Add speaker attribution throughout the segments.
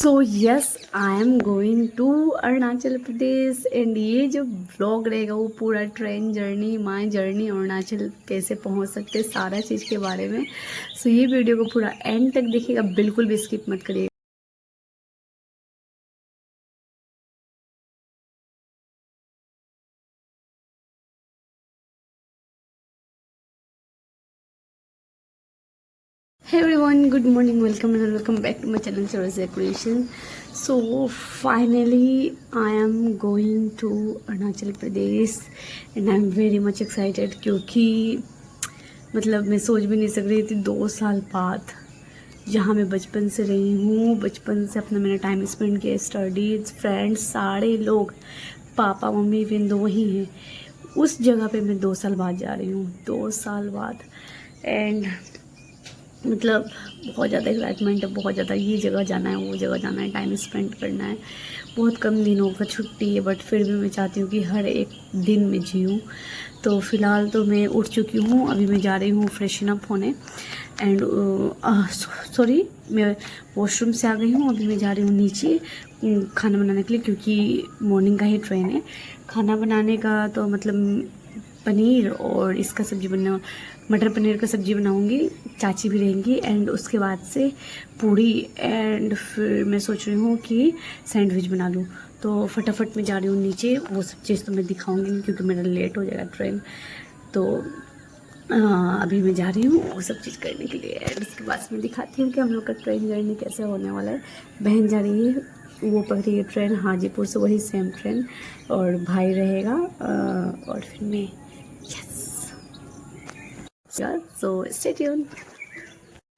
Speaker 1: So yes I am going to Arunachal Pradesh and ये जो blog रहेगा वो पूरा train journey my journey Arunachal कैसे पहुंच सकते सारा चीज़ के बारे में। सो ये वीडियो को पूरा एंड तक देखिएगा, बिल्कुल भी स्किप मत करिएगा। Hey everyone, good morning, welcome back to my channel Chaursia Creation. So finally I am going to Arunachal Pradesh and I am very much excited क्योंकि मतलब मैं सोच भी नहीं सक रही थी 2 साल बाद जहाँ मैं बचपन से रही हूँ, बचपन से अपना मैंने टाइम स्पेंड किया, स्टडीज़, फ्रेंड्स, सारे लोग, पापा मम्मी इवन दो वही हैं, उस जगह पे मैं 2 साल बाद जा रही हूँ, 2 साल बाद। एंड मतलब बहुत ज़्यादा एक्साइटमेंट है, बहुत ज़्यादा, ये जगह जाना है, वो जगह जाना है, टाइम स्पेंड करना है। बहुत कम दिनों का छुट्टी है बट फिर भी मैं चाहती हूँ कि हर एक दिन में जीऊँ। तो फ़िलहाल तो मैं उठ चुकी हूँ, अभी मैं जा रही हूँ फ्रेशन अप होने एंड सॉरी मैं वॉशरूम से आ गई हूँ। अभी मैं जा रही हूँ नीचे खाना बनाने के लिए क्योंकि मॉर्निंग का ही ट्रेन है। खाना बनाने का तो मतलब पनीर और इसका सब्ज़ी बना, मटर पनीर का सब्ज़ी बनाऊंगी, चाची भी रहेंगी एंड उसके बाद से पूड़ी एंड फिर मैं सोच रही हूँ कि सैंडविच बना लूँ। तो फटाफट मैं जा रही हूँ नीचे, वो सब चीज़ तो मैं दिखाऊंगी क्योंकि मेरा लेट हो जाएगा ट्रेन। तो अभी मैं जा रही हूँ वो सब चीज़ करने के लिए एंड उसके बाद मैं दिखाती हूँ कि हम लोग का ट्रेन जर्नी कैसे होने वाला है। बहन जा रही है, वो पकड़ी है ट्रेन हाजीपुर से, वही सेम ट्रेन, और भाई रहेगा और फिर मैं। So stay tune.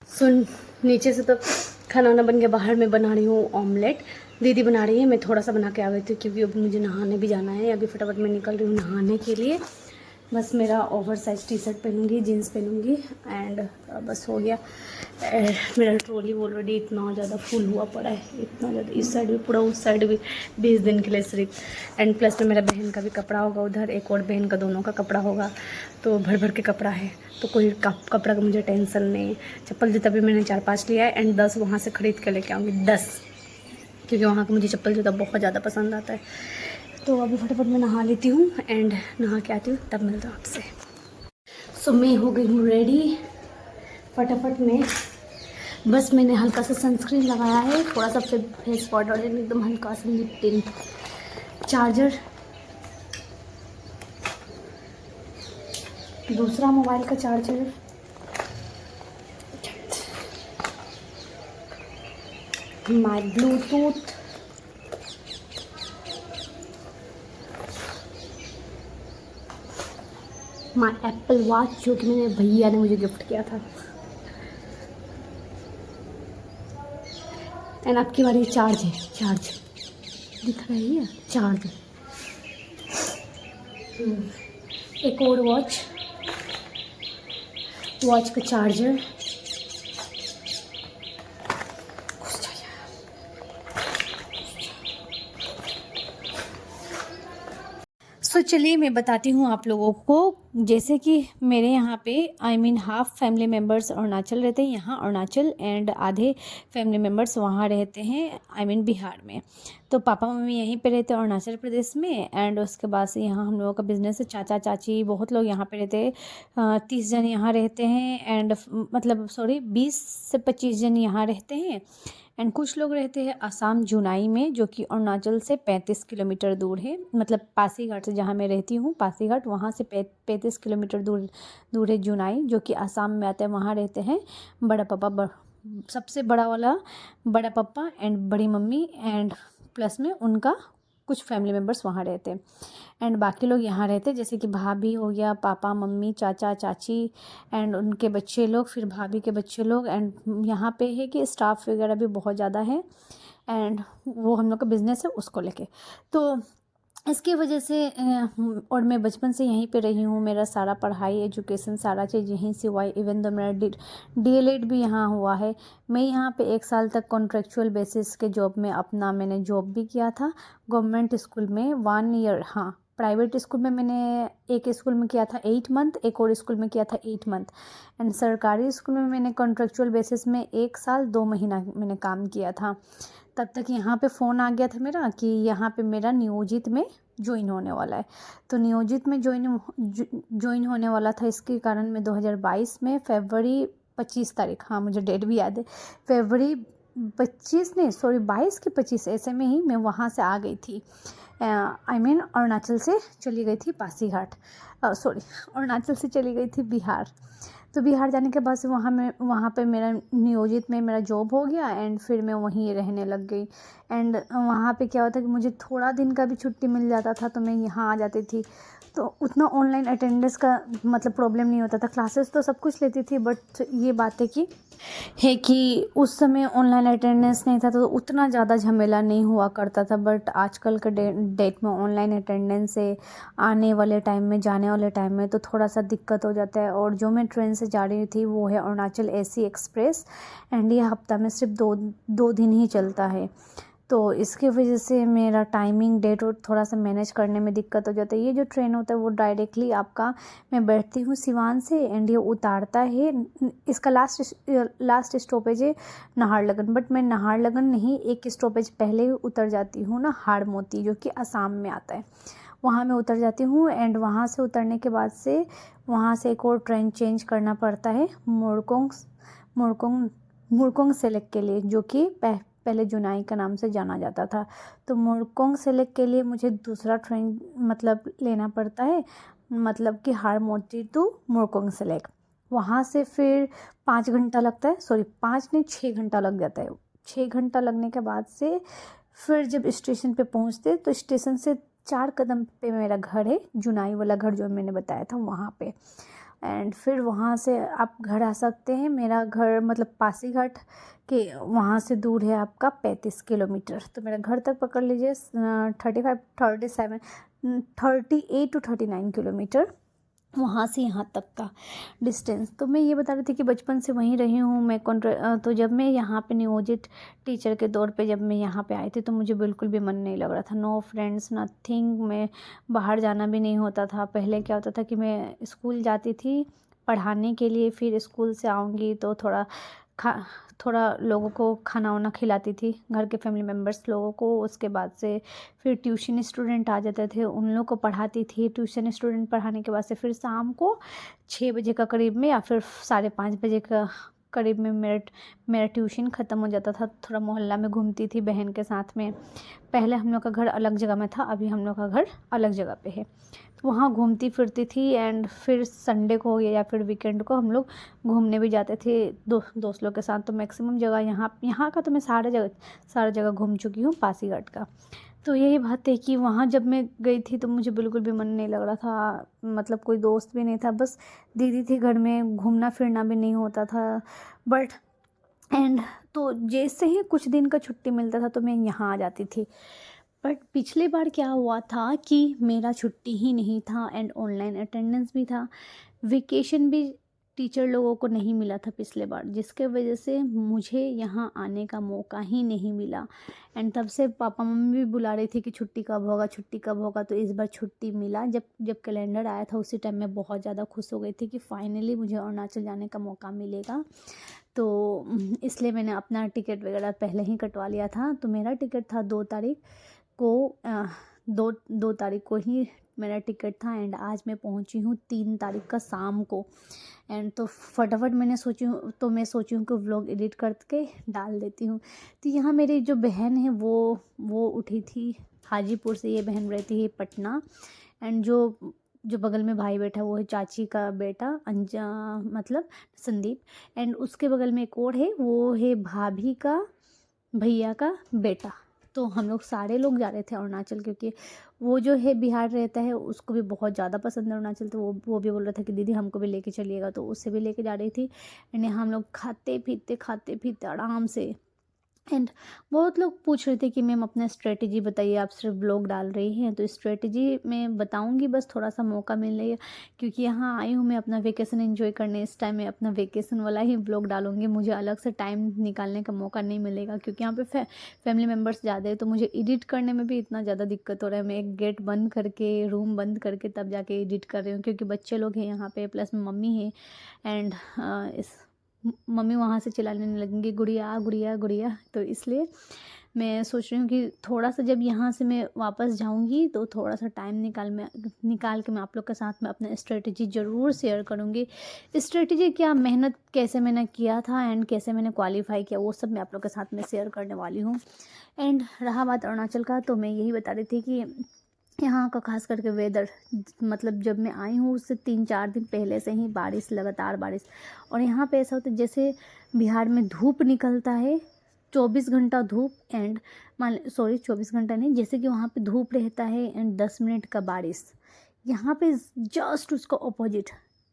Speaker 1: सो नीचे से तो खाना वाना बन गया, बाहर में बना रही हूँ ऑमलेट, दीदी बना रही है, मैं थोड़ा सा बना के आ गई थी क्योंकि अभी मुझे नहाने भी जाना है। अभी फटाफट मैं निकल रही हूँ नहाने के लिए, बस मेरा ओवर साइज टी शर्ट पहनूंगी, जीन्स पहनूंगी एंड बस हो गया। मेरा ट्रॉली ऑलरेडी इतना ज़्यादा फुल हुआ पड़ा है, इतना ज़्यादा, इस साइड भी पूरा, उस साइड भी 20 दिन के लिए सिर्फ। एंड प्लस में मेरा बहन का भी कपड़ा होगा उधर, एक और बहन का, दोनों का कपड़ा होगा, तो भर भर के कपड़ा है। तो कोई कपड़ा का मुझे टेंशन नहीं है। चप्पल जूता भी मैंने 4-5 लिया है एंड 10 वहाँ से ख़रीद के लेके आऊँगी, 10, क्योंकि वहाँ का मुझे चप्पल जूता बहुत ज़्यादा पसंद आता है। तो अभी फटाफट मैं नहा लेती हूँ एंड नहा के आती हूँ, तब मिलता हूँ आपसे। सो मैं हो गई हूँ रेडी, फटाफट में बस मैंने हल्का सा सनस्क्रीन लगाया है, थोड़ा सा फेस पाउडर, एकदम हल्का सा लिप टिंट, चार्जर, दूसरा मोबाइल का charger, my Bluetooth, my Apple watch जो कि मेरे भैया ने मुझे गिफ्ट किया था, एंड आपकी बारी चार्ज है, चार्ज दिख रही है, चार्ज, एक और वॉच का चार्जर, सो चलिए मैं बताती हूँ आप लोगों को। जैसे कि मेरे यहाँ पे हाफ फैमिली मेम्बर्स अरुणाचल रहते हैं, यहाँ अरुणाचल, एंड आधे फैमिली मेम्बर्स वहाँ रहते हैं बिहार में। तो पापा मम्मी यहीं पे रहते हैं अरुणाचल प्रदेश में एंड उसके बाद से यहाँ हम लोगों का बिज़नेस है, चाचा चाची बहुत लोग यहाँ पे रहते हैं, 30 जन यहाँ रहते हैं एंड मतलब सॉरी 20 से 25 जन यहाँ रहते हैं एंड कुछ लोग रहते हैं आसाम जुनाई में, जो कि अरुणाचल से 35 किलोमीटर दूर है, मतलब पासीघाट से, जहाँ मैं रहती हूँ पासीघाट, वहाँ से 35 किलोमीटर दूर है जुनाई, जो कि आसाम में आता है। वहाँ रहते हैं बड़ा पापा, सबसे बड़ा वाला बड़ा पापा एंड बड़ी मम्मी एंड प्लस में उनका कुछ फैमिली मेम्बर्स वहाँ रहते हैं एंड बाकी लोग यहाँ रहते हैं, जैसे कि भाभी हो गया, पापा मम्मी चाचा चाची एंड उनके बच्चे लोग, फिर भाभी के बच्चे लोग, एंड यहाँ पे है कि स्टाफ वगैरह भी बहुत ज़्यादा है एंड वो हम लोग का बिज़नेस है उसको लेके। तो इसकी वजह से और मैं बचपन से यहीं पे रही हूँ, मेरा सारा पढ़ाई एजुकेशन सारा चीज़ यहीं से हुआ है, इवन तो मेरा डीएलएड भी यहाँ हुआ है। मैं यहाँ पे 1 साल तक कॉन्ट्रेक्चुअल बेसिस के जॉब में अपना मैंने जॉब भी किया था, गवर्नमेंट स्कूल में 1 ईयर, हाँ प्राइवेट स्कूल में मैंने, एक स्कूल में किया था 8 मंथ, एक और स्कूल में किया था 8 मंथ एंड सरकारी स्कूल में मैंने कॉन्ट्रेक्चुअल बेसिस में 1 साल 2 महीना मैंने काम किया था।
Speaker 2: तब तक यहाँ पे फ़ोन आ गया था मेरा कि यहाँ पे मेरा नियोजित में ज्वाइन होने वाला है। तो नियोजित में ज्वाइन होने वाला था, इसके कारण मैं 2022 में फरवरी 25 तारीख, हाँ मुझे डेट भी याद है, फरवरी 25 नहीं सॉरी 22 की 25 ऐसे में ही मैं वहाँ से आ गई थी। अरुणाचल से चली गई थी पासीघाट, सॉरी अरुणाचल से चली गई थी बिहार। तो बिहार जाने के बाद से वहाँ पे मेरा नियोजित में मेरा जॉब हो गया एंड फिर मैं वहीं रहने लग गई। एंड वहाँ पे क्या होता है कि मुझे थोड़ा दिन का भी छुट्टी मिल जाता था तो मैं यहाँ आ जाती थी। तो उतना ऑनलाइन अटेंडेंस का मतलब प्रॉब्लम नहीं होता था, क्लासेस तो सब कुछ लेती थी, बट ये बात है कि उस समय ऑनलाइन अटेंडेंस नहीं था तो उतना ज़्यादा झमेला नहीं हुआ करता था। बट आजकल के डेट में ऑनलाइन अटेंडेंस से आने वाले टाइम में जाने वाले टाइम में तो थोड़ा सा दिक्कत हो जाता है। और जो मैं ट्रेन से जा रही थी वो है अरुणाचल एसी एक्सप्रेस एंड ये हफ्ता में सिर्फ दो दिन ही चलता है। तो इसकी वजह से मेरा टाइमिंग डेट थोड़ा सा मैनेज करने में दिक्कत हो जाता है। ये जो ट्रेन होता है वो डायरेक्टली आपका, मैं बैठती हूँ सिवान से एंड ये उतारता है, इसका लास्ट स्टॉपेज है नाहरलगुन, बट मैं नाहरलगुन नहीं, एक स्टॉपेज पहले ही उतर जाती हूँ ना हाड़मोती, जो कि असम में आता है, वहाँ मैं उतर जाती हूँ। एंड वहाँ से उतरने के बाद से वहाँ से एक और ट्रेन चेंज करना पड़ता है मुरकोंग सेलेक्ट के लिए, जो कि पहले जुनाई का नाम से जाना जाता था। तो मुरकोंग सेलेक्ट के लिए मुझे दूसरा ट्रेन मतलब लेना पड़ता है, मतलब कि हाड़मोती टू मुरकोंग सेलेक्ट। वहाँ से फिर 5 घंटा लगता है, सॉरी 5 नहीं 6 घंटा लग जाता है। 6 घंटा लगने के बाद से फिर जब स्टेशन पे पहुँचते तो स्टेशन से 4 कदम पे मेरा घर है, जुनाई वाला घर जो मैंने बताया था वहाँ पे। एंड फिर वहाँ से आप घर आ सकते हैं। मेरा घर मतलब पासीघाट के वहाँ से दूर है आपका 35 किलोमीटर। तो मेरा घर तक पकड़ लीजिए 38 टू 39 किलोमीटर वहाँ से यहाँ तक का डिस्टेंस। तो मैं ये बता रही थी कि बचपन से वहीं रही हूँ मैं। तो जब मैं यहाँ पे नियोजित टीचर के तौर पे जब मैं यहाँ पे आई थी तो मुझे बिल्कुल भी मन नहीं लग रहा था, नो फ्रेंड्स नथिंग, मैं बाहर जाना भी नहीं होता था। पहले क्या होता था कि मैं स्कूल जाती थी पढ़ाने के लिए, फिर स्कूल से आऊँगी तो थोड़ा लोगों को खाना वाना खिलाती थी, घर के फैमिली मेम्बर्स लोगों को। उसके बाद से फिर ट्यूशन स्टूडेंट आ जाते थे, उन लोगों को पढ़ाती थी। ट्यूशन स्टूडेंट पढ़ाने के बाद से फिर शाम को 6 बजे का करीब में या फिर 5:30 बजे का करीब में मेरा ट्यूशन ख़त्म हो जाता था। थोड़ा मोहल्ला में घूमती थी बहन के साथ में। पहले हम लोग का घर अलग जगह में था, अभी हम लोग का घर अलग जगह पे है। तो वहाँ घूमती फिरती थी एंड फिर संडे को या फिर वीकेंड को हम लोग घूमने भी जाते थे दोस्त लोग के साथ। तो मैक्सिमम जगह यहाँ का तो मैं सारा जगह घूम चुकी हूँ पासीघाट का। तो यही बात है कि वहाँ जब मैं गई थी तो मुझे बिल्कुल भी मन नहीं लग रहा था, मतलब कोई दोस्त भी नहीं था, बस दीदी थी घर में, घूमना फिरना भी नहीं होता था। बट एंड तो जैसे ही कुछ दिन का छुट्टी मिलता था तो मैं यहाँ आ जाती थी। बट पिछली बार क्या हुआ था कि मेरा छुट्टी ही नहीं था एंड ऑनलाइन अटेंडेंस भी था, वेकेशन भी टीचर लोगों को नहीं मिला था पिछले बार, जिसके वजह से मुझे यहाँ आने का मौका ही नहीं मिला। एंड तब से पापा मम्मी भी बुला रही थी कि छुट्टी कब होगा। तो इस बार छुट्टी मिला। जब कैलेंडर आया था उसी टाइम मैं बहुत ज़्यादा खुश हो गई थी कि फाइनली मुझे अरुणाचल जाने का मौका मिलेगा। तो इसलिए मैंने अपना टिकट वगैरह पहले ही कटवा लिया था। तो मेरा टिकट था 2 तारीख को, 2 तारीख को ही मेरा टिकट था एंड आज मैं पहुंची हूँ 3 तारीख का शाम को। एंड तो फटाफट मैं सोची हूँ कि व्लॉग एडिट करके डाल देती हूँ। तो यहाँ मेरी जो बहन है वो उठी थी हाजीपुर से, ये बहन रहती है पटना। एंड जो बगल में भाई बैठा वो है चाची का बेटा मतलब संदीप। एंड उसके बगल में एक और है, वो है भाभी का भैया का बेटा। तो हम लोग सारे लोग जा रहे थे अरुणाचल, क्योंकि वो जो है बिहार रहता है, उसको भी बहुत ज़्यादा पसंद है अरुणाचल। तो वो भी बोल रहा था कि दीदी हमको भी लेके चलिएगा, तो उससे भी लेके जा रही थी। एंड हम लोग खाते पीते आराम से। एंड बहुत लोग पूछ रहे थे कि मैम अपना स्ट्रेटजी बताइए, आप सिर्फ ब्लॉग डाल रही हैं। तो स्ट्रेटजी मैं बताऊंगी, बस थोड़ा सा मौका मिल रही है क्योंकि यहाँ आई हूँ मैं अपना वेकेशन एंजॉय करने। इस टाइम मैं अपना वेकेशन वाला ही ब्लॉग डालूंगी, मुझे अलग से टाइम निकालने का मौका नहीं मिलेगा क्योंकि यहाँ पे फैमिली मेम्बर्स ज़्यादा है। तो मुझे एडिट करने में भी इतना ज़्यादा दिक्कत हो रहा है। मैं एक गेट बंद करके, रूम बंद करके तब जाके एडिट कर रही हूँ क्योंकि बच्चे लोग हैं यहाँ पे, प्लस मम्मी है। एंड मम्मी वहाँ से चिल्लाने लगेंगी गुड़िया गुड़िया गुड़िया, तो इसलिए मैं सोच रही हूँ कि थोड़ा सा जब यहाँ से मैं वापस जाऊँगी तो थोड़ा सा टाइम निकाल के मैं आप लोग के साथ में अपना स्ट्रेटजी ज़रूर शेयर करूँगी। स्ट्रेटजी क्या, मेहनत कैसे मैंने किया था एंड कैसे मैंने क्वालिफ़ाई किया, वो सब मैं आप लोग के साथ में शेयर करने वाली हूँ। एंड रहा बात अरुणाचल का, तो मैं यही बता रही थी कि यहाँ का खास करके वेदर, मतलब जब मैं आई हूँ उससे 3-4 दिन पहले से ही बारिश, लगातार बारिश। और यहाँ पे ऐसा होता है जैसे बिहार में धूप निकलता है 24 घंटा धूप एंड 24 घंटा नहीं, जैसे कि वहाँ पे धूप रहता है एंड 10 मिनट का बारिश। यहाँ पे जस्ट उसका ऑपोजिट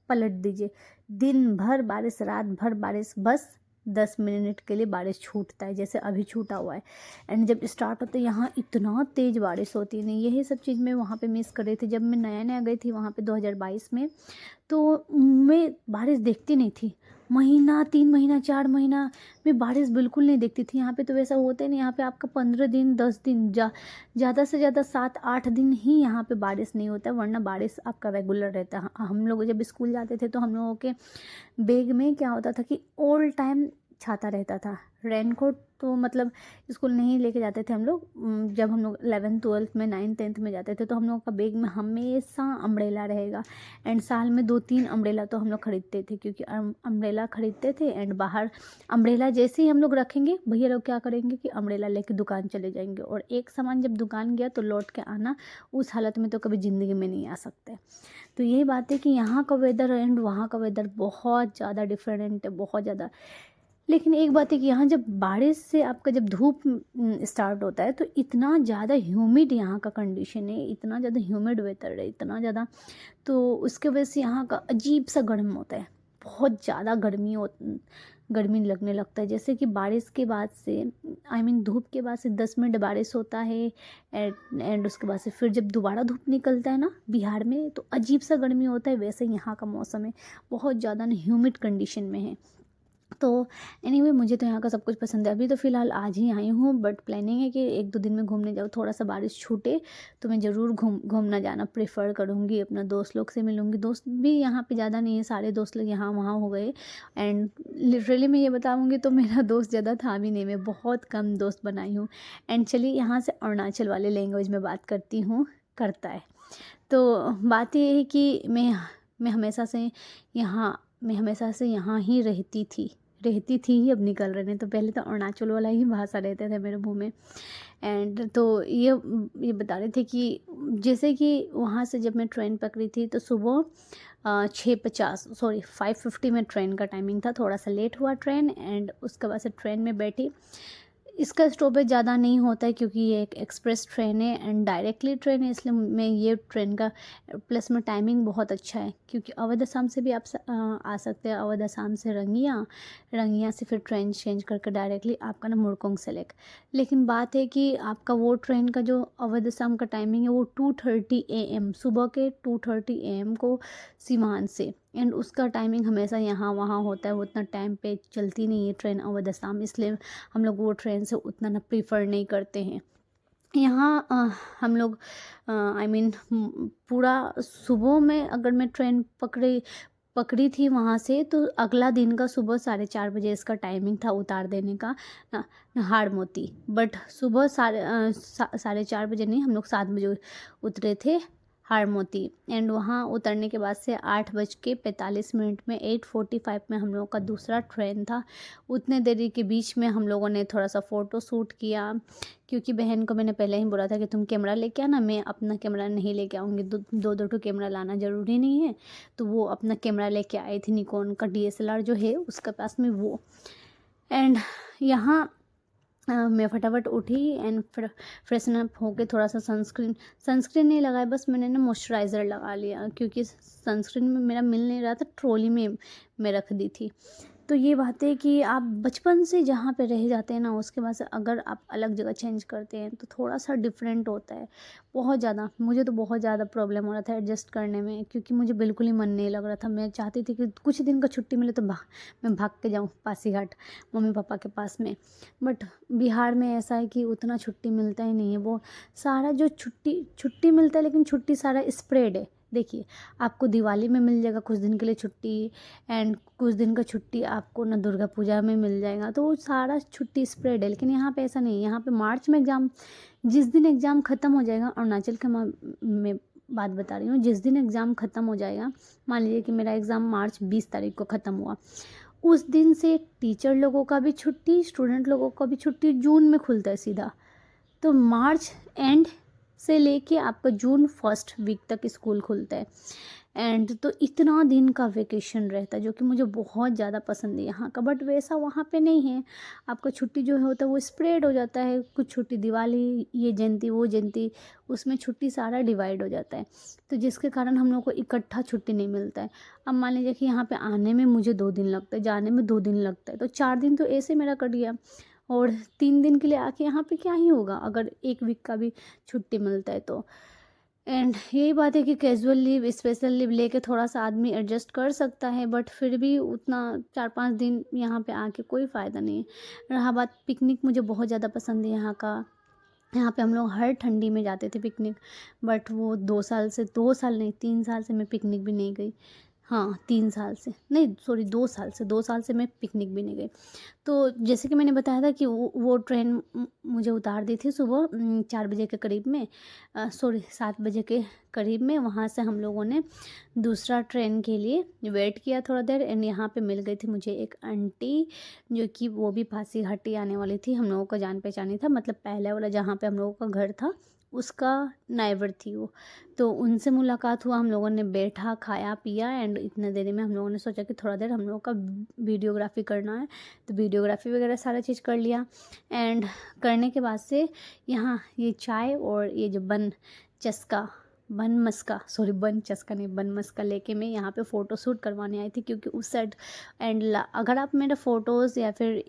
Speaker 2: पलट दीजिए, दिन भर बारिश, रात भर बारिश, बस 10 मिनट के लिए बारिश छूटता है, जैसे अभी छूटा हुआ है। एंड जब स्टार्ट होता है यहाँ इतना तेज़ बारिश होती है। नहीं, यही सब चीज़ मैं वहाँ पे मिस कर रही थी जब मैं नया नया गई थी वहाँ पे 2022 में। तो मैं बारिश देखती नहीं थी, महीना, 3 महीना, 4 महीना मैं बारिश बिल्कुल नहीं देखती थी। यहाँ पे तो वैसा होता ही नहीं, यहाँ पे आपका 15 दिन, 10 दिन, ज़्यादा से ज़्यादा 7-8 दिन ही यहाँ पे बारिश नहीं होता है, वरना बारिश आपका रेगुलर रहता है। हम लोग जब स्कूल जाते थे तो हम लोगों के बैग में क्या होता था कि ऑल टाइम छाता रहता था। रेनकोट तो मतलब स्कूल नहीं लेके जाते थे हम लोग। जब हम लोग 11th 12th में 9th 10th में जाते थे तो हम लोगों का बैग में हमेशा अम्ब्रेला रहेगा। एंड साल में 2-3 अम्ब्रेला तो हम लोग ख़रीदते थे, क्योंकि अम्ब्रेला ख़रीदते थे। एंड बाहर अम्ब्रेला जैसे ही हम लोग रखेंगे, भैया लोग क्या करेंगे कि अम्ब्रेला लेके दुकान चले जाएंगे, और एक सामान जब दुकान गया तो लौट के आना, उस हालत में तो कभी ज़िंदगी में नहीं आ सकते। तो यही बात है कि यहाँ का वेदर एंड वहाँ का वेदर बहुत ज़्यादा डिफरेंट है, बहुत ज़्यादा। लेकिन एक बात है कि यहाँ जब बारिश से आपका जब धूप स्टार्ट होता है तो इतना ज़्यादा ह्यूमिड यहाँ का कंडीशन है, इतना ज़्यादा ह्यूमिड वेदर है, इतना ज़्यादा, तो उसके वजह से यहाँ का अजीब सा गर्म होता है, बहुत ज़्यादा गर्मी लगने लगता है। जैसे कि बारिश के बाद से, धूप के बाद से 10 मिनट बारिश होता है एंड उसके बाद से फिर जब दोबारा धूप निकलता है ना बिहार में, तो अजीब सा गर्मी होता है। वैसे यहाँ का मौसम है, बहुत ज़्यादा ना ह्यूमिड कंडीशन में है। तो एनीवे मुझे तो यहाँ का सब कुछ पसंद है। अभी तो फ़िलहाल आज ही आई हूँ, बट प्लानिंग है कि 1-2 दिन में घूमने जाऊँ। थोड़ा सा बारिश छूटे तो मैं ज़रूर घूमना जाना प्रेफर करूँगी। अपना दोस्त लोग से मिलूँगी। दोस्त भी यहाँ पे ज़्यादा नहीं है, सारे दोस्त लोग यहाँ वहाँ हो गए। एंड लिटरली मैं ये बताऊँगी तो मेरा दोस्त ज़्यादा था भी नहीं, मैं बहुत कम दोस्त बनाई हूँ। एंड चलिए यहाँ से अरुणाचल वाले लैंग्वेज में बात करती हूँ, करता है। तो बात ये है कि मैं हमेशा से यहाँ ही रहती थी ही, अब निकल रहे हैं। तो पहले तो अरुणाचल वाला ही भाषा रहते थे मेरे मुंह में। एंड तो ये बता रहे थे कि जैसे कि वहाँ से जब मैं ट्रेन पकड़ी थी तो सुबह 5:50 में ट्रेन का टाइमिंग था। थोड़ा सा लेट हुआ ट्रेन एंड उसके बाद से ट्रेन में बैठी। इसका स्टॉपेज ज़्यादा नहीं होता है क्योंकि ये एक एक्सप्रेस ट्रेन है एंड डायरेक्टली ट्रेन है, इसलिए मैं ये ट्रेन का प्लस में टाइमिंग बहुत अच्छा है, क्योंकि अवध असम से भी आप आ सकते हैं। अवध असम से रंगिया से फिर ट्रेन चेंज करके डायरेक्टली आपका ना मुरकोंग सेलेक्ट। लेकिन बात है कि आपका वो ट्रेन का जो अवध असम का टाइमिंग है वो 2:30 AM, सुबह के 2:30 AM को सीवान से। एंड उसका टाइमिंग हमेशा यहाँ वहाँ होता है, वो उतना टाइम पे चलती नहीं है ट्रेन अवध असम, इसलिए हम लोग वो ट्रेन से उतना ना प्रीफर नहीं करते हैं। यहाँ हम लोग पूरा सुबह में अगर मैं ट्रेन पकड़ी थी वहाँ से, तो अगला दिन का सुबह 4:30 बजे इसका टाइमिंग था उतार देने का हाड़मोती। बट सुबह 4:30 बजे नहीं, हम लोग 7 बजे उतरे थे हाड़मोती। एंड वहाँ उतरने के बाद से 8:45 में 8:45 में हम लोगों का दूसरा ट्रेन था। उतने देरी के बीच में हम लोगों ने थोड़ा सा फ़ोटो शूट किया, क्योंकि बहन को मैंने पहले ही बोला था कि तुम कैमरा लेके आना, मैं अपना कैमरा नहीं लेके आऊँगी, दो कैमरा लाना ज़रूरी नहीं है। तो वो अपना कैमरा लेके आई थी, निकॉन का DSLR जो है उसके पास में वो। एंड यहाँ मैं फटाफट उठी एंड फ्रेशन अप होके थोड़ा सा सनस्क्रीन नहीं लगाया, बस मैंने ना मॉइस्चराइज़र लगा लिया, क्योंकि सनस्क्रीन में मेरा मिल नहीं रहा था, ट्रॉली में मैं रख दी थी। तो ये बात है कि आप बचपन से जहाँ पे रह जाते हैं ना, उसके बाद से अगर आप अलग जगह चेंज करते हैं तो थोड़ा सा डिफरेंट होता है बहुत ज़्यादा। मुझे तो बहुत ज़्यादा प्रॉब्लम हो रहा था एडजस्ट करने में, क्योंकि मुझे बिल्कुल ही मन नहीं लग रहा था। मैं चाहती थी कि कुछ दिन का छुट्टी मिले तो मैं भाग के जाऊँ पासीघाट मम्मी पापा के पास में। बट बिहार में ऐसा है कि उतना छुट्टी मिलता ही नहीं है। वो सारा जो छुट्टी मिलता है, लेकिन छुट्टी सारा स्प्रेड है, देखिए, आपको दिवाली में मिल जाएगा कुछ दिन के लिए छुट्टी, एंड कुछ दिन का छुट्टी आपको ना दुर्गा पूजा में मिल जाएगा, तो वो सारा छुट्टी स्प्रेड है। लेकिन यहाँ पे ऐसा नहीं है, यहाँ पे मार्च में एग्ज़ाम, जिस दिन एग्ज़ाम ख़त्म हो जाएगा, अरुणाचल के मैं बात बता रही हूँ, जिस दिन एग्ज़ाम ख़त्म हो जाएगा, मान लीजिए कि मेरा एग्ज़ाम मार्च 20 तारीख को ख़त्म हुआ, उस दिन से टीचर लोगों का भी छुट्टी, स्टूडेंट लोगों का भी छुट्टी, जून में खुलता है सीधा। तो मार्च एंड से लेके आपका जून फर्स्ट वीक तक स्कूल खुलता है, एंड तो इतना दिन का वेकेशन रहता है, जो कि मुझे बहुत ज़्यादा पसंद है यहाँ का। बट वैसा वहाँ पे नहीं है, आपका छुट्टी जो होता है वो स्प्रेड हो जाता है, कुछ छुट्टी दिवाली, ये जयंती वो जयंती, उसमें छुट्टी सारा डिवाइड हो जाता है, तो जिसके कारण हम लोग को इकट्ठा छुट्टी नहीं मिलता है। अब मान लीजिए कि यहाँ पे आने में मुझे 2 दिन लगता है, जाने में 2 दिन लगता है, तो 4 दिन तो ऐसे मेरा कट गया, और 3 दिन के लिए आके यहाँ पे क्या ही होगा अगर 1 वीक का भी छुट्टी मिलता है तो। एंड यही बात है कि कैजुअल लीव, स्पेशल लीव लेके थोड़ा सा आदमी एडजस्ट कर सकता है, बट फिर भी उतना 4-5 दिन यहाँ पे आके कोई फ़ायदा नहीं है। रहा बात पिकनिक, मुझे बहुत ज़्यादा पसंद है यहाँ का। यहाँ पे हम लोग हर ठंडी में जाते थे पिकनिक, बट वो 2 साल नहीं 3 साल से मैं पिकनिक भी नहीं गई। हाँ, 3 साल से नहीं, सॉरी 2 साल से मैं पिकनिक भी नहीं गई। तो जैसे कि मैंने बताया था कि वो ट्रेन मुझे उतार दी थी सुबह 4 बजे के करीब में, सॉरी 7 बजे के करीब में। वहाँ से हम लोगों ने दूसरा ट्रेन के लिए वेट किया थोड़ा देर, एंड यहाँ पे मिल गई थी मुझे एक आंटी, जो कि वो भी पासीघाट ही आने वाली थी, हम लोगों का जान पहचानी था, मतलब पहले वाला जहाँ पे हम लोगों का घर था उसका नाइबर थी वो। तो उनसे मुलाकात हुआ, हम लोगों ने बैठा, खाया पिया, एंड इतने देरी में हम लोगों ने सोचा कि थोड़ा देर हम लोगों का वीडियोग्राफी करना है, तो वीडियोग्राफी वगैरह सारा चीज़ कर लिया। एंड करने के बाद से यहाँ ये चाय और ये जो बन चस्का नहीं, बन मस्का लेके मैं यहाँ पे फ़ोटो शूट करवाने आई थी, क्योंकि उस साइड। एंड अगर आप मेरे फ़ोटोज़ या फिर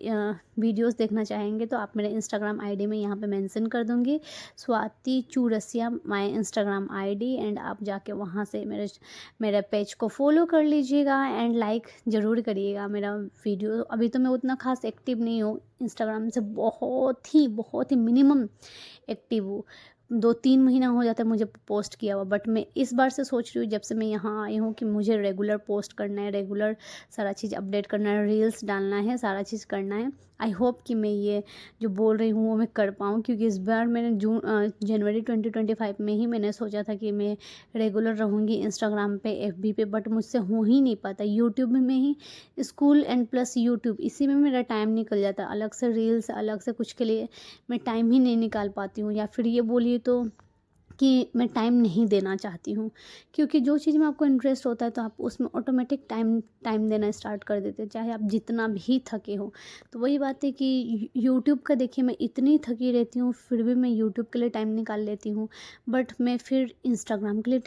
Speaker 2: वीडियोस देखना चाहेंगे तो आप मेरे इंस्टाग्राम आईडी में यहाँ पे मेंशन कर दूँगी, Swati Chaurasia my Instagram ID, and आप जाके वहाँ से मेरे पेज को फॉलो कर लीजिएगा, एंड लाइक ज़रूर करिएगा मेरा वीडियो। अभी तो मैं उतना खास एक्टिव नहीं हूँ इंस्टाग्राम से, बहुत ही मिनिमम एक्टिव हूँ। 2-3 महीना हो जाता है मुझे पोस्ट किया हुआ, बट मैं इस बार से सोच रही हूँ, जब से मैं यहाँ आई हूँ, कि मुझे रेगुलर पोस्ट करना है, रेगुलर सारा चीज़ अपडेट करना है, रील्स डालना है, सारा चीज़ करना है। आई होप कि मैं ये जो बोल रही हूँ वो मैं कर पाऊँ, क्योंकि इस बार मैंने जनवरी 2025 में ही मैंने सोचा था कि मैं रेगुलर रहूँगी इंस्टाग्राम पे, एफबी पे, बट मुझसे हो ही नहीं पाता। यूट्यूब में ही स्कूल एंड प्लस यूट्यूब, इसी में मेरा टाइम निकल जाता है, अलग से रील्स, अलग से कुछ के लिए मैं टाइम ही नहीं निकाल पाती हूँ, या फिर ये बोलिए तो कि मैं टाइम नहीं देना चाहती हूँ, क्योंकि जो चीज़ में आपको इंटरेस्ट होता है तो आप उसमें ऑटोमेटिक टाइम देना स्टार्ट कर देते हैं, चाहे आप जितना भी थके हो। तो वही बात है कि यूट्यूब का देखिए, मैं इतनी थकी रहती हूँ फिर भी मैं यूट्यूब के लिए टाइम निकाल लेती हूँ, बट मैं फिर इंस्टाग्राम के लिए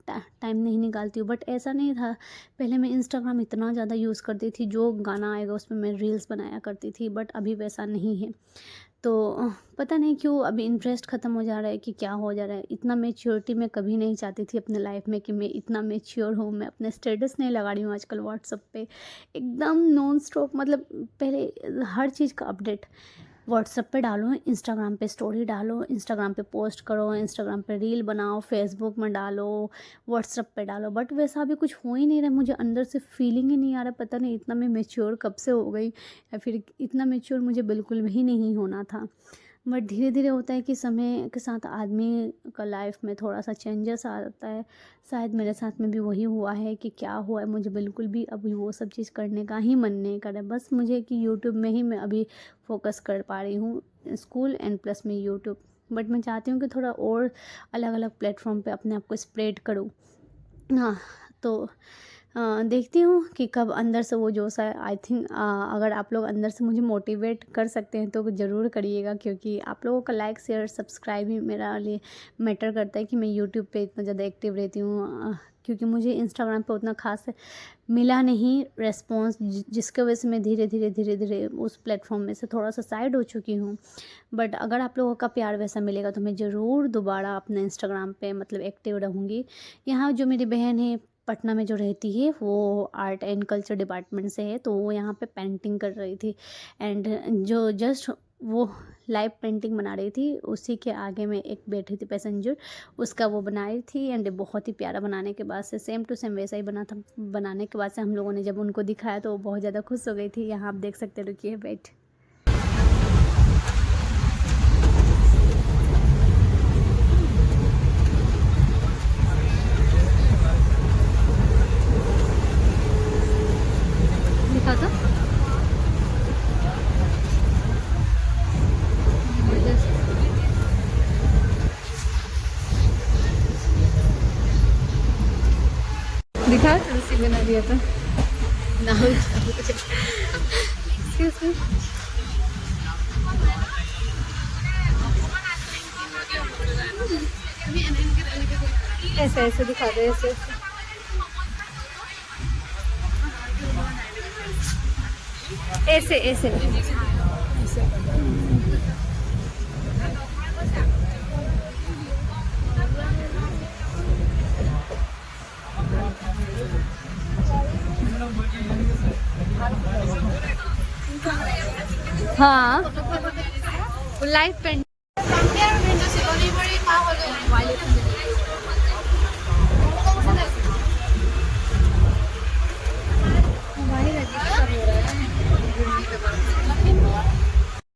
Speaker 2: टाइम नहीं निकालती हूँ। बट ऐसा नहीं था, पहले मैं इंस्टाग्राम इतना ज़्यादा यूज़ करती थी, जो गाना आएगा उसमें मैं रील्स बनाया करती थी, बट अभी वैसा नहीं है। तो पता नहीं क्यों अभी इंटरेस्ट ख़त्म हो जा रहा है कि क्या हो जा रहा है। इतना मैच्योरिटी मैं कभी नहीं चाहती थी अपने लाइफ में, कि मैं इतना मैच्योर हूँ। मैं अपने स्टेटस नहीं लगा रही हूँ आजकल व्हाट्सअप पे, एकदम नॉन स्टॉप, मतलब पहले हर चीज़ का अपडेट व्हाट्सअप पे डालो, इंस्टाग्राम पे स्टोरी डालो, इंस्टाग्राम पे पोस्ट करो, इंस्टाग्राम पे रील बनाओ, फेसबुक में डालो, व्हाट्सअप पे डालो, बट वैसा अभी कुछ हो ही नहीं रहा। मुझे अंदर से फीलिंग ही नहीं आ रहा, पता नहीं इतना मैं मैच्योर कब से हो गई, या फिर इतना मैच्योर मुझे बिल्कुल भी नहीं होना था। बट धीरे धीरे होता है कि समय के साथ आदमी का लाइफ में थोड़ा सा चेंजेस आता है। शायद मेरे साथ में भी वही हुआ है कि क्या हुआ है, मुझे बिल्कुल भी अभी वो सब चीज़ करने का ही मन नहीं कर रहा है। बस मुझे कि यूट्यूब में ही मैं अभी फोकस कर पा रही हूँ, स्कूल एंड प्लस में यूट्यूब। बट मैं चाहती हूँ कि थोड़ा और अलग अलग प्लेटफॉर्म पे अपने आप को स्प्रेड करूँ। हाँ, तो देखती हूँ कि कब अंदर से वो जोश आए। आई थिंक अगर आप लोग अंदर से मुझे मोटिवेट कर सकते हैं तो ज़रूर करिएगा, क्योंकि आप लोगों का लाइक शेयर सब्सक्राइब ही मेरा लिए मैटर करता है कि मैं यूट्यूब पे इतना ज़्यादा एक्टिव रहती हूँ, क्योंकि मुझे इंस्टाग्राम पे उतना खास मिला नहीं रेस्पॉन्स, जिसके वजह से मैं धीरे धीरे उस प्लेटफॉर्म में से थोड़ा सा साइड हो चुकी हूँ। बट अगर आप लोगों का प्यार वैसा मिलेगा तो मैं ज़रूर दोबारा अपने इंस्टाग्राम पे मतलब एक्टिव रहूँगी। यहाँ जो मेरी बहन है पटना में जो रहती है, वो आर्ट एंड कल्चर डिपार्टमेंट से है, तो वो यहाँ पे पेंटिंग कर रही थी, एंड जो जस्ट वो लाइव पेंटिंग बना रही थी, उसी के आगे में एक बैठी थी पैसेंजर, उसका वो बना रही थी। एंड बहुत ही प्यारा बनाने के बाद से सेम टू सेम वैसा ही बना था। बनाने के बाद से हम लोगों ने जब उनको दिखाया तो वो बहुत ज़्यादा खुश हो गई थी। यहाँ आप देख सकते, रुकिए वेट। दिखा तो दिखा, तुलसी बना दिया था ना। ऐसे ऐसे दिखा दे, ऐसे ऐसे ऐसे हाँ, live paint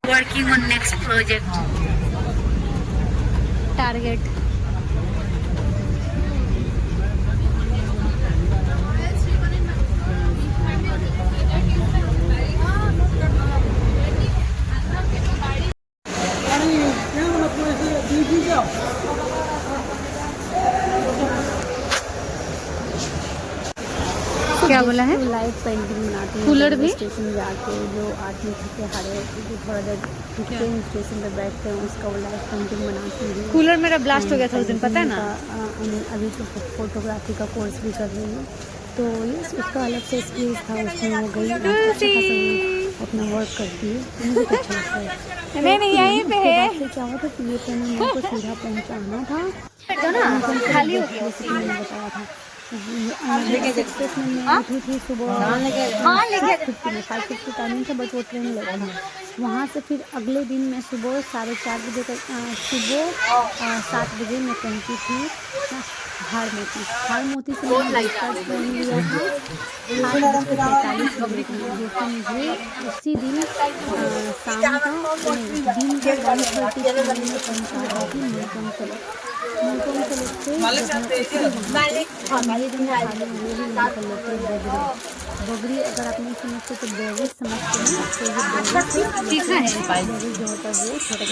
Speaker 1: working on next project
Speaker 2: target. क्या बोला है?
Speaker 1: लाइव पेंटिंग बनाती है
Speaker 2: कूलर भी
Speaker 1: स्टेशन जाके, जो आदमी थके हारे जो थोड़ा देर रुकते हैं स्टेशन पे बैठते हैं, उसका वो लाइव पेंटिंग बनाती है।
Speaker 2: कूलर मेरा ब्लास्ट हो गया था उस दिन, पता है ना।
Speaker 1: अभी तो फोटोग्राफी का कोर्स भी कर रही हूँ, तो ये उसका अलग से स्किल्स था, उसमें वो गई अपना वर्क करती है, मुझे अच्छा लगता है।
Speaker 2: नहीं यहीं पे है।
Speaker 1: क्या हुआ था कि ये पेन मेरे को सीधा पहुँचाना था,
Speaker 2: तो ना खाली हो गया।
Speaker 1: मैंने बताया था एक्सप्रेस में मैं उठी थी सुबह 5:50 टाइमिंग था, बट वो ट्रेन लेट था। वहाँ से फिर अगले दिन मैं सुबह 4:30 बजे तक सुबह 7 बजे मैं पहुँची थी हारमोती से मैंने ट्रेन लिया था 8:45 बजे, जो कि मुझे उसी दिन शाम का दिन का 1:30 में पहुँचा रही थी मुल्तान कलेक्ट से। बबरी, अगर आप नहीं समझते तो बेरी समझते हैं, तो ये बेरी जो होता है वो छोटा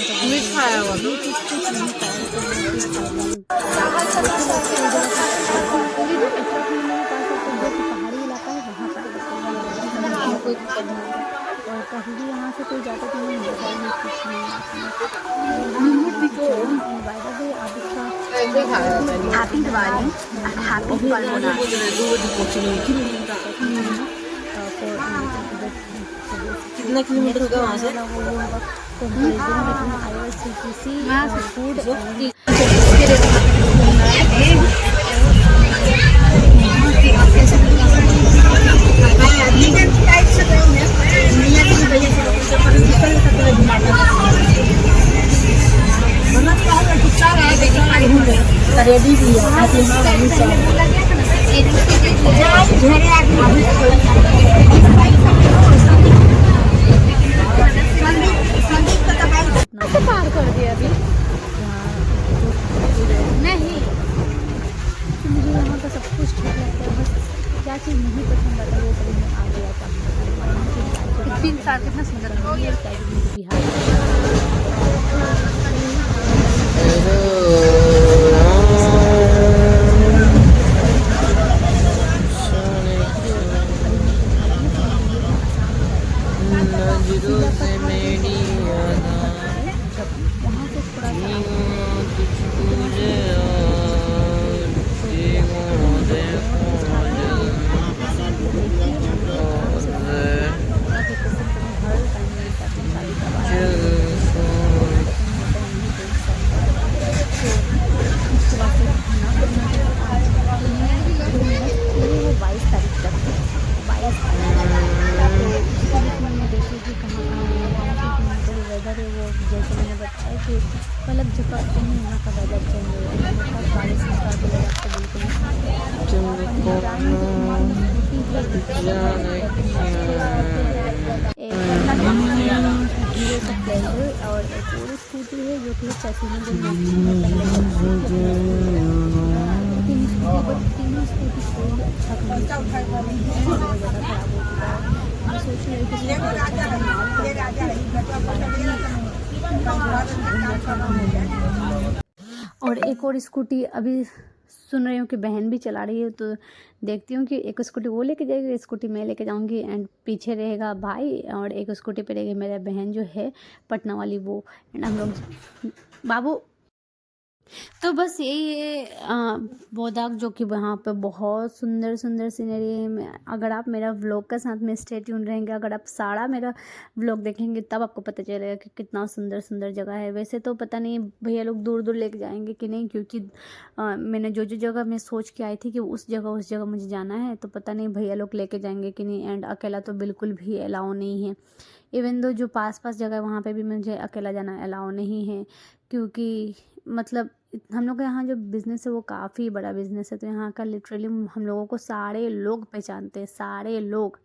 Speaker 1: पहाड़ी इलाका है, वहाँ पर कोई दिक्कत नहीं है। और कहीं भी यहाँ से कोई जाता तो नहीं होता है, कुछ नहीं आप इसका हैप्पी दिवाली, हैप्पी कितना किलोमीटर होगा वहाँ से? रेडी भी
Speaker 2: पार कर दिया अभी नहीं।
Speaker 1: मुझे यहाँ का सब कुछ ठीक लगता है, बस क्या चीज़ नहीं पसंद आता वो कभी मैं आ गया था।
Speaker 2: 3 साल कितना सुंदर है
Speaker 1: बिहार वहाँ से थोड़ा वेदर
Speaker 2: पलक झपकते ही यहाँ का वेदर चेंज हो जाता है। बहुत बारिश स्टार्ट हो जाता है, बिल्कुल हीरो का स्प्लेंडर और एक और स्कूटी है जो कि चसीने जो तीन स्कूटी, बट तीनों स्कूटी कोई भी अच्छा कंडीशन नहीं है, बहुत ज़्यादा ख़राब हो चुका है। मैं सोच रही थी कि और एक और स्कूटी अभी सुन रही हूँ कि बहन भी चला रही है, तो देखती हूँ कि एक स्कूटी वो लेके जाएगी, एक स्कूटी मैं लेके जाऊँगी एंड पीछे रहेगा भाई और एक स्कूटी पे रहेगी मेरा बहन जो है पटना वाली वो, एंड हम लोग बाबू। तो बस यही है बोदाक, जो कि वहाँ पे बहुत सुंदर सुंदर सीनरी है। अगर आप मेरा व्लॉग का साथ में स्टे ट्यून रहेंगे, अगर आप सारा मेरा व्लॉग देखेंगे तब आपको पता चलेगा कि कितना सुंदर सुंदर जगह है। वैसे तो पता नहीं भैया लोग दूर दूर लेके जाएंगे कि नहीं, क्योंकि मैंने जो जो जगह मैं सोच के आई थी कि उस जगह मुझे जाना है, तो पता नहीं भैया लोग लेके जाएंगे कि नहीं। एंड अकेला तो बिल्कुल भी अलाउ नहीं है। इवन दो जो पास पास जगह है वहाँ पे भी मुझे अकेला जाना अलाउ नहीं है, क्योंकि मतलब हम लोग का यहाँ जो बिज़नेस है वो काफ़ी बड़ा बिज़नेस है। तो यहाँ का लिटरली हम लोगों को सारे लोग पहचानते हैं, सारे लोग।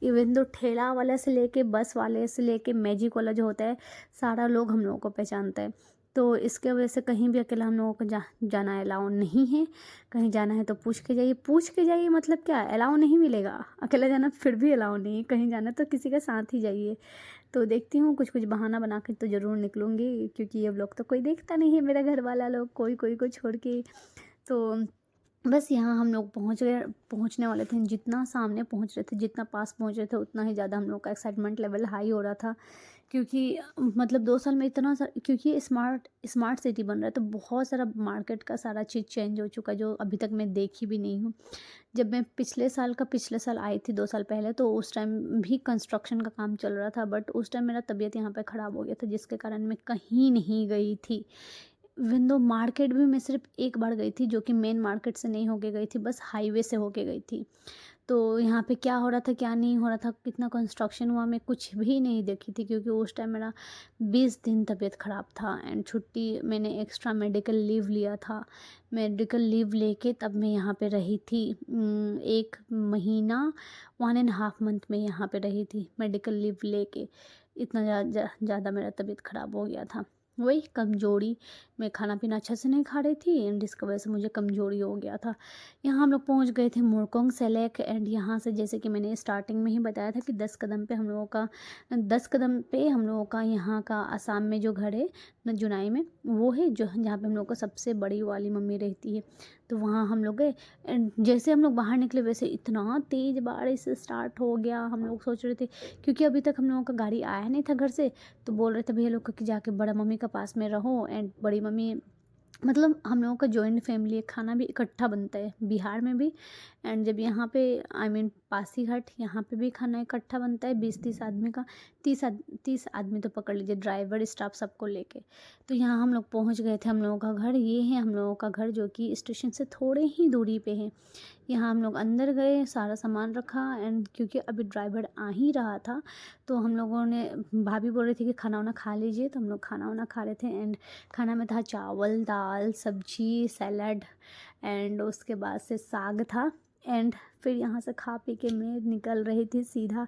Speaker 2: इवन दो ठेला वाला से लेके बस वाले से लेके मैजिक वाला जो होता है, सारा लोग हम लोगों को पहचानता है। तो इसके वजह से कहीं भी अकेला हम लोगों को जाना अलाउ नहीं है। कहीं जाना है तो पूछ के जाइए, मतलब क्या अलाउ नहीं मिलेगा। अकेला जाना फिर भी अलाउ नहीं है, कहीं जाना तो किसी के साथ ही जाइए। तो देखती हूँ कुछ बहाना बना के तो ज़रूर निकलूँगी, क्योंकि ये व्लॉग तो कोई देखता नहीं है, मेरा घर वाला लोग कोई को छोड़ के। तो बस यहाँ हम लोग पहुँचने वाले थे। जितना सामने पहुँच रहे थे, जितना पास पहुँच रहे थे, उतना ही ज़्यादा हम लोग का एक्साइटमेंट लेवल हाई हो रहा था, क्योंकि मतलब 2 साल में इतना सा, क्योंकि स्मार्ट सिटी बन रहा है, तो बहुत सारा मार्केट का सारा चीज़ चेंज हो चुका है जो अभी तक मैं देखी भी नहीं हूँ। जब मैं पिछले साल आई थी 2 साल पहले, तो उस टाइम भी कंस्ट्रक्शन का काम चल रहा था, बट उस टाइम मेरा तबीयत यहाँ पे ख़राब हो गया था, जिसके कारण मैं कहीं नहीं गई थी। इवन दो मार्केट भी मैं सिर्फ एक बार गई थी, जो कि मेन मार्केट से नहीं होके गई थी, बस हाईवे से होके गई थी। तो यहाँ पे क्या हो रहा था क्या नहीं हो रहा था, कितना कंस्ट्रक्शन हुआ, मैं कुछ भी नहीं देखी थी, क्योंकि उस टाइम मेरा 20 दिन तबीयत ख़राब था एंड छुट्टी मैंने एक्स्ट्रा मेडिकल लीव लिया था। मेडिकल लीव लेके तब मैं यहाँ पे रही थी 1 महीना, 1.5 मंथ में यहाँ पे रही थी मेडिकल लीव लेके। इतना ज़्यादा मेरा तबीयत ख़राब हो गया था। वही कमज़ोरी, मैं खाना पीना अच्छा से नहीं खा रही थी एंड जिसकी वजह से मुझे कमज़ोरी हो गया था। यहाँ हम लोग पहुँच गए थे मुरकोंग सेलेक, एंड यहाँ से जैसे कि मैंने स्टार्टिंग में ही बताया था कि 10 कदम पे हम लोगों का यहाँ का आसाम में जो घर है जुनाई में, वो है जो जहाँ पे हम लोग को सबसे बड़ी वाली मम्मी रहती है। तो वहाँ हम लोग गए एंड जैसे हम लोग बाहर निकले, वैसे इतना तेज़ बारिश स्टार्ट हो गया। हम लोग सोच रहे थे, क्योंकि अभी तक हम लोगों का गाड़ी आया नहीं था घर से, तो बोल रहे थे भैया लोग कि जाके बड़ा मम्मी का पास में रहो। एंड बड़ी मम्मी मतलब हम लोगों का जॉइंट फैमिली है, खाना भी इकट्ठा बनता है बिहार में भी, एंड जब यहाँ पे पासीघाट यहाँ पे भी खाना इकट्ठा बनता है 20-30 आदमी का। 30 आदमी तो पकड़ लीजिए, ड्राइवर स्टाफ सबको लेके। तो यहाँ हम लोग पहुँच गए थे। हम लोगों का घर ये है, हम लोगों का घर जो कि स्टेशन से थोड़े ही दूरी पे है। यहाँ हम लोग अंदर गए, सारा सामान रखा एंड क्योंकि अभी ड्राइवर आ ही रहा था, तो हम लोगों ने, भाभी बोल रही थी कि खाना वाना खा लीजिए, तो हम लोग खाना वाना खा रहे थे। एंड खाना में था चावल, दाल, सब्जी, सैलड एंड उसके बाद से साग था। एंड फिर यहाँ से खा पी के मैं निकल रही थी सीधा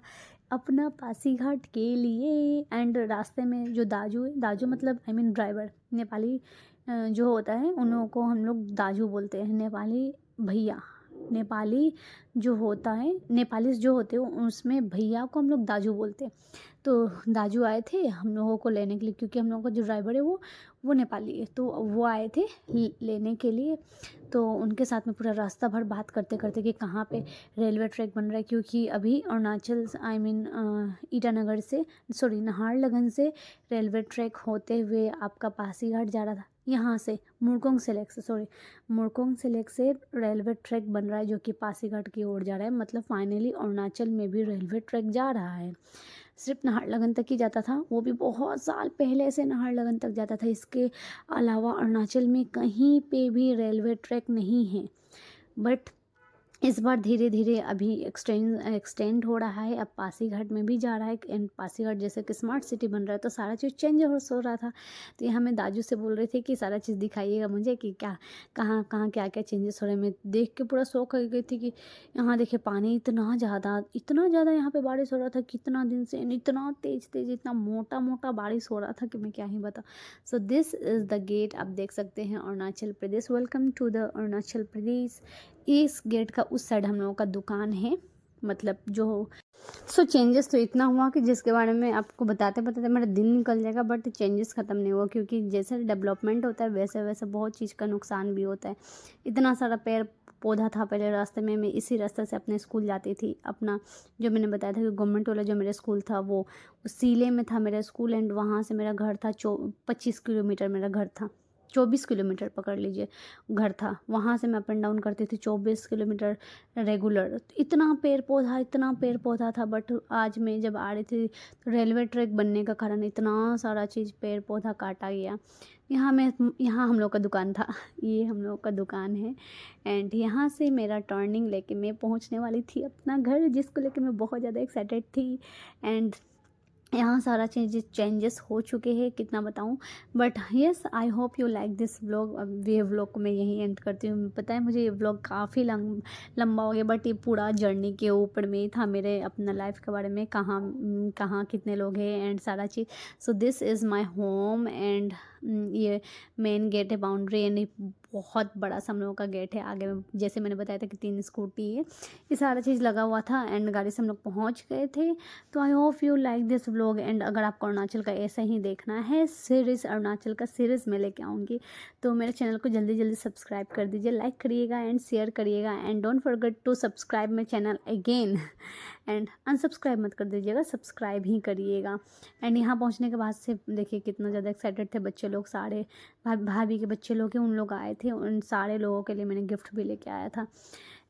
Speaker 2: अपना पासीघाट के लिए। एंड रास्ते में जो दाजू मतलब ड्राइवर, नेपाली जो होता है उन लोगों को हम लोग दाजू बोलते हैं, नेपाली भैया। नेपाली जो होता है, नेपालीज जो होते हैं उसमें भैया को हम लोग दाजू बोलते हैं। तो दाजू आए थे हम लोगों को लेने के लिए, क्योंकि हम लोगों का जो ड्राइवर है वो नेपाली है, तो वो आए थे लेने के लिए। तो उनके साथ में पूरा रास्ता भर बात करते करते कि कहाँ पे रेलवे ट्रैक बन रहा है, क्योंकि अभी अरुणाचल ईटानगर से नाहरलगुन से रेलवे ट्रैक होते हुए आपका पासीघाट जा रहा था। यहाँ से मुरकोंग सेलेक से रेलवे ट्रैक बन रहा है, जो कि पासीघाट की ओर जा रहा है। मतलब फाइनली अरुणाचल में भी रेलवे ट्रैक जा रहा है। सिर्फ नाहरलगुन तक ही जाता था, वो भी बहुत साल पहले से नाहरलगुन तक जाता था। इसके अलावा अरुणाचल में कहीं पे भी रेलवे ट्रैक नहीं है। बट
Speaker 1: इस बार धीरे धीरे अभी एक्सटेंड हो रहा है, अब पासीघाट में भी जा रहा है। एंड पासीघाट जैसे कि स्मार्ट सिटी बन रहा है तो सारा चीज़ चेंज हो रहा था। तो यहाँ मैं दाजू से बोल रही थी कि सारा चीज़ दिखाइएगा मुझे कि क्या कहाँ कहाँ क्या क्या चेंजेस हो रहे हैं। मैं देख के पूरा शौक हो गई थी कि यहाँ देखिए पानी इतना ज़्यादा यहाँ पे बारिश हो रहा था कितना दिन से, इतना तेज़ इतना मोटा मोटा बारिश हो रहा था कि मैं क्या ही बताऊँ। So this is the gate, आप देख सकते हैं Arunachal Pradesh. Welcome to the Arunachal Pradesh. इस गेट का उस साइड हम लोगों का दुकान है, मतलब जो सो चेंजेस तो इतना हुआ कि जिसके बारे में आपको बताते मेरा दिन निकल जाएगा, बट चेंजेस ख़त्म नहीं हुआ, क्योंकि जैसे डेवलपमेंट होता है वैसे वैसे बहुत चीज़ का नुकसान भी होता है। इतना सारा पेड़ पौधा था पहले रास्ते में, मैं इसी रास्ते से अपने स्कूल जाती थी। अपना जो मैंने बताया था कि गवर्नमेंट वाला जो मेरा स्कूल था वो सीले में था मेरा स्कूल, एंड वहाँ से मेरा घर था 25 किलोमीटर मेरा घर था, 24 किलोमीटर पकड़ लीजिए घर था। वहाँ से मैं अप एंड डाउन करती थी 24 किलोमीटर रेगुलर। इतना पेड़ पौधा था, बट आज मैं जब आ रही थी तो रेलवे ट्रैक बनने का कारण इतना सारा चीज़ पेड़ पौधा काटा गया। यहाँ हम लोग का दुकान था, ये हम लोग का दुकान है। एंड यहाँ से मेरा टर्निंग लेके मैं पहुँचने वाली थी अपना घर, जिसको लेके मैं बहुत ज़्यादा एक्साइटेड थी। एंड यहाँ सारा चेंजेस हो चुके हैं, कितना बताऊँ। But yes, I hope you like this vlog. अब ये व्लॉग को मैं यहीं एंड करती हूँ। पता है मुझे ये व्लॉग काफ़ी लंबा हो गया, बट ये पूरा जर्नी के ऊपर में था, मेरे अपना लाइफ के बारे में, कहाँ कितने लोग हैं एंड सारा चीज़। So this is my home and ये मेन गेट है, बाउंड्री, एंड बहुत बड़ा सा हम लोगों का गेट है। आगे में जैसे मैंने बताया था कि 3 स्कूटी है, ये सारा चीज़ लगा हुआ था। एंड गाड़ी से हम लोग पहुँच गए थे। तो I hope you like this vlog. And अगर आपको अरुणाचल का ऐसा ही देखना है सीरीज़, अरुणाचल का सीरीज़ मैं लेके आऊँगी, तो मेरे चैनल को जल्दी सब्सक्राइब कर दीजिए, लाइक करिएगा एंड शेयर करिएगा। And don't forget to subscribe my channel again, and unsubscribe मत कर दीजिएगा, सब्सक्राइब ही करिएगा। एंड यहाँ पहुँचने के बाद से देखिए कितना ज़्यादा एक्साइटेड थे बच्चे लोग, सारे भाभी के बच्चे लोग हैं, उन लोग आए थे, उन सारे लोगों के लिए मैंने गिफ्ट भी लेके आया था।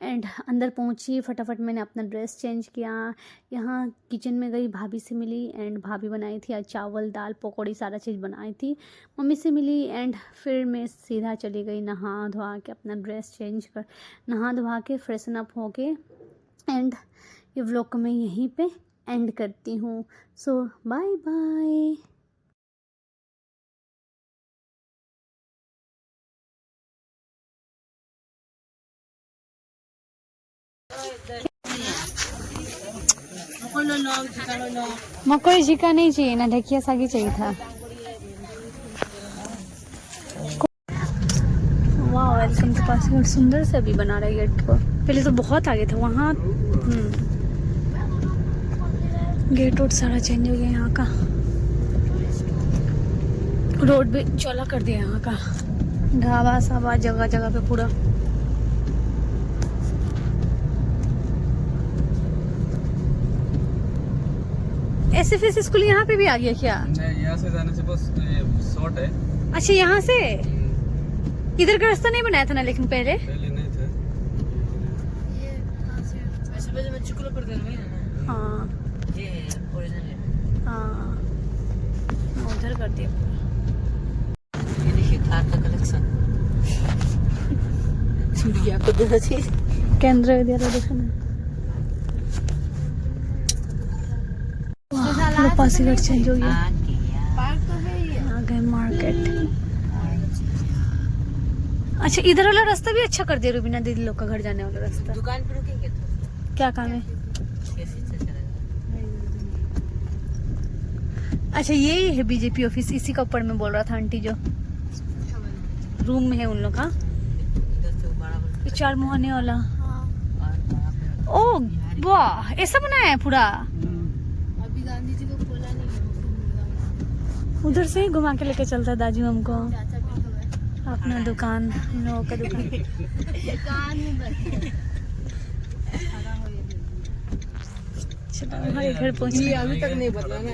Speaker 1: एंड अंदर पहुंची, फटाफट मैंने अपना ड्रेस चेंज किया, यहाँ किचन में गई, भाभी से मिली। एंड भाभी बनाई थी आज चावल दाल पकौड़ी सारा चीज़ बनाई थी, मम्मी से मिली। एंड फिर मैं सीधा चली गई नहा धोआ के, अपना ड्रेस चेंज कर नहा धोआ के फ्रेशन अप हो के। एंड ये व्लॉग को मैं यहीं पे एंड करती हूँ। सो बाय बाय। मकोई झीका नहीं चाहिए ना, ढकिया सागी चाहिए था। वाह, वेलकम टू पासीघाट। सुंदर से अभी बना रहा है गेट को, पहले तो बहुत आगे था वहाँ। गेट वोट सारा चेंज हो गया, यहाँ का रोड भी चौला कर दिया, यहाँ का ढाबा साबा जगह जगह पे पूरा। एसएफएस स्कूल यहाँ पे भी आ गया क्या?
Speaker 3: नहीं, यहाँ से जाने से बस शॉर्ट है।
Speaker 1: अच्छा, यहाँ से इधर का रास्ता नहीं बनाया था ना, लेकिन पहले
Speaker 3: नहीं था।
Speaker 4: ये कहाँ से वैसे पहले मैं चिकुला पर कर गया ना।
Speaker 1: हाँ
Speaker 4: ये ओरिजिनल है।
Speaker 1: हाँ, उधर कर दिया।
Speaker 4: ये देखिए कार का कलेक्शन। छुड़िया को देना चाहिए।
Speaker 1: केंद्र विद्यालय देखना। पूरा पासीघाट चेंज हो गया,
Speaker 4: पार्क तो है ये।
Speaker 1: आ गए मार्केट। अच्छा, इधर वाला रास्ता भी अच्छा कर दिया, रुबीना दीदी लोग का घर जाने वाला रास्ता।
Speaker 4: दुकान पे रुकेंगे तो
Speaker 1: क्या काम है?
Speaker 4: कैसे चलेगा?
Speaker 1: अच्छा, ये है बीजेपी ऑफिस, इसी का ऊपर में बोल रहा था आंटी, जो रूम में है उन लोग का।
Speaker 4: इधर से बड़ा
Speaker 1: ये 4 मुहाने वाला।
Speaker 4: बड़ा
Speaker 1: ओ वाह, ऐसा बनाया है पूरा।
Speaker 4: अभी गांधी जी को खोला नहीं है।
Speaker 1: उधर से ही घुमा के लेके चलता है दाजू हमको,
Speaker 4: चाचा भी तो है।
Speaker 1: अपना दुकान, इन लोगों का दुकान।
Speaker 4: दुकान में बैठे
Speaker 1: चलो हमारे घर पहुंचे।
Speaker 4: अभी तक नहीं बदला ना।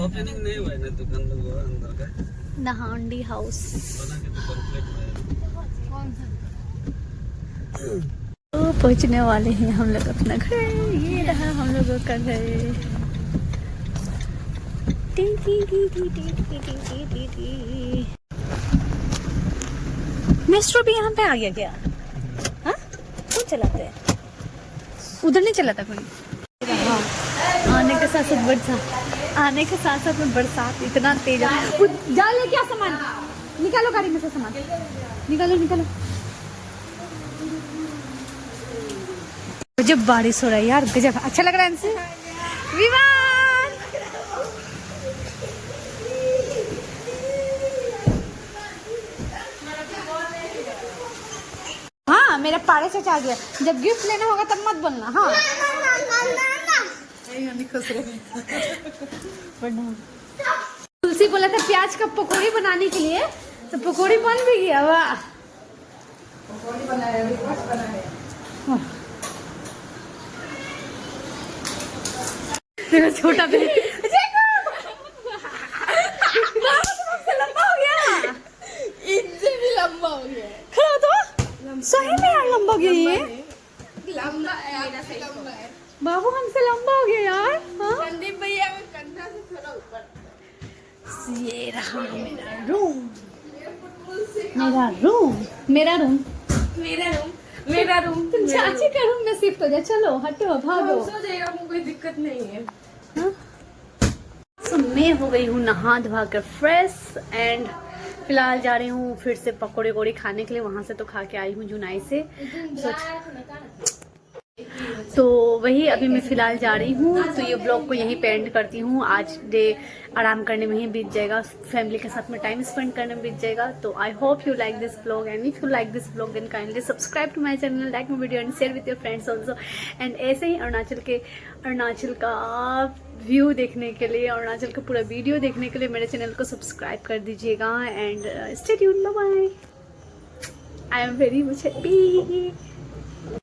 Speaker 3: ओपनिंग नहीं हुआ है ना दुकान लोग अंदर का,
Speaker 1: द हांडी हाउस।
Speaker 3: बना के तो कंप्लीट है।
Speaker 4: कौन सा?
Speaker 1: तो पहुंचने वाले हैं हम लोग अपना घर। ये रहा हम लोगों का घर। T T T T T T T T T. Metro भी यहाँ पे आ गया क्या? हाँ,
Speaker 2: चलाते हैं, उधर नहीं चलाता कोई। हाँ, आने के साथ साथ में बरसात इतना तेज है। डाले क्या सामान, निकालो गाड़ी में से सामान, निकालो। जब बारिश हो रहा है यार, गजब अच्छा लग रहा है इनसे। विवान हाँ, मेरा पाड़े से आ गया। जब गिफ्ट लेना होगा तब मत बोलना। हाँ तुलसी बोला था प्याज का पकौड़ी बनाने के लिए, तो पकौड़ी बन भी गया। वाह, पकौड़ी बनाया, छोटा भी लंबा हो गया,
Speaker 4: इनसे भी लंबा हो गया।
Speaker 2: खड़ा तो सही में यार लंबा हो गया ये।
Speaker 4: लंबा है
Speaker 2: बाबू हमसे लंबा हो गया यार। हाँ?
Speaker 4: संदीप भैया का कंधा से थोड़ा ऊपर।
Speaker 2: ये रहा मेरा रूम, मेरा रूम। तुम चाची का रूम में शिफ्ट हो जा। चलो हटो, भागो।
Speaker 4: सो जाएगा, कोई दिक्कत नहीं है।
Speaker 2: तो मैं हो गई हूँ नहा धोवा कर फ्रेश, एंड फिलहाल जा रही हूँ फिर से पकौड़े वकौड़े खाने के लिए। वहाँ से तो खा के आई हूँ जुनाई से, तो वही अभी मैं फ़िलहाल जा रही हूँ। तो ये ब्लॉग को यहीं पे एंड करती हूँ। आज डे आराम करने में ही बीत जाएगा, फैमिली के साथ में टाइम स्पेंड करने में बीत जाएगा। तो I hope you like this blog, and if you like this blog then kindly subscribe to my channel, like my video and share with your friends also. And ऐसे ही अरुणाचल का व्यू देखने के लिए, अरुणाचल का पूरा वीडियो देखने के लिए मेरे चैनल को सब्सक्राइब कर दीजिएगा। And stay tuned, bye bye. I am very much happy.